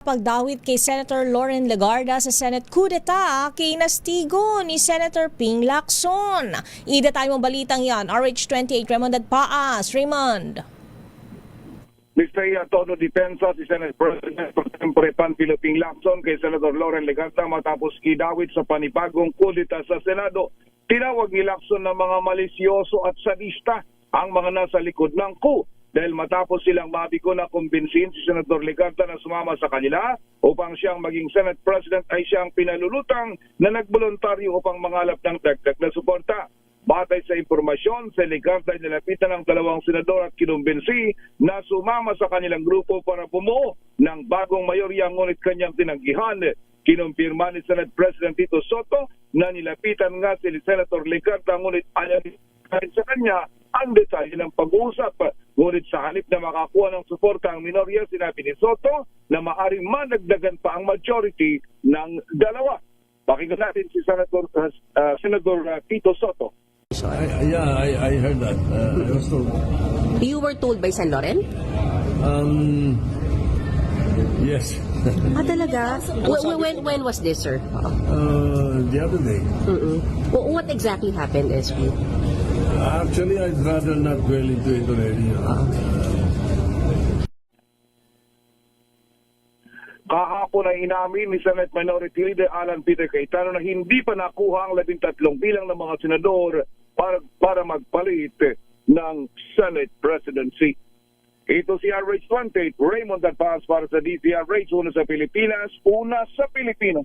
Pagdawit kay Senator Loren Legarda sa Senate coup d'etat, kinastigo ni Senator Ping Lacson. Ida tayo mong balitang yan, RH28 Raymond Paas. Raymond. Mr. Tono Depensa si Senate President Pro Tempore Panfilo Ping Lacson kay Senator Loren Legarda matapos idawit sa panibagong coup d'etat sa Senado. Tinawag ni Lacson na mga malisyoso at sadista ang mga nasa likod ng coup. Dahil matapos silang mabigo na kumbinsin si Senator Legarda na sumama sa kanila upang siyang maging Senate President ay siyang pinalulutang na nagboluntaryo upang mangalap ng dagdag na suporta. Batay sa impormasyon, si Legarda ay nilapitan ng dalawang senador at kinumbinsi na sumama sa kanilang grupo para bumuo ng bagong mayorya ngunit kanyang tinanggihan. Kinumpirma ni Senate President Tito Soto na nilapitan nga si Senator Legarda ngunit ayaw sa kanya ang detalye ng pag-uusap. Ngunit sa halip na makakuha ng suporta ang minorya, sinabi ni Soto na maaaring managdagan pa ang majority ng dalawa. Pakinggan natin si Senator Tito Soto. I heard that. I was told. You were told by San Loren? Yes. Talaga? When was this, sir? The other day. What exactly happened, SB? Actually, I'd rather not dwell into it already. Kahapon ay inamin ni Senate Minority Leader Alan Peter Cayetano na hindi pa nakuha ang 13 bilang ng mga senador para magpalit ng Senate presidency. Ito si RH28 Raymond Paas para sa DZRH, una sa Pilipinas, una sa Pilipino.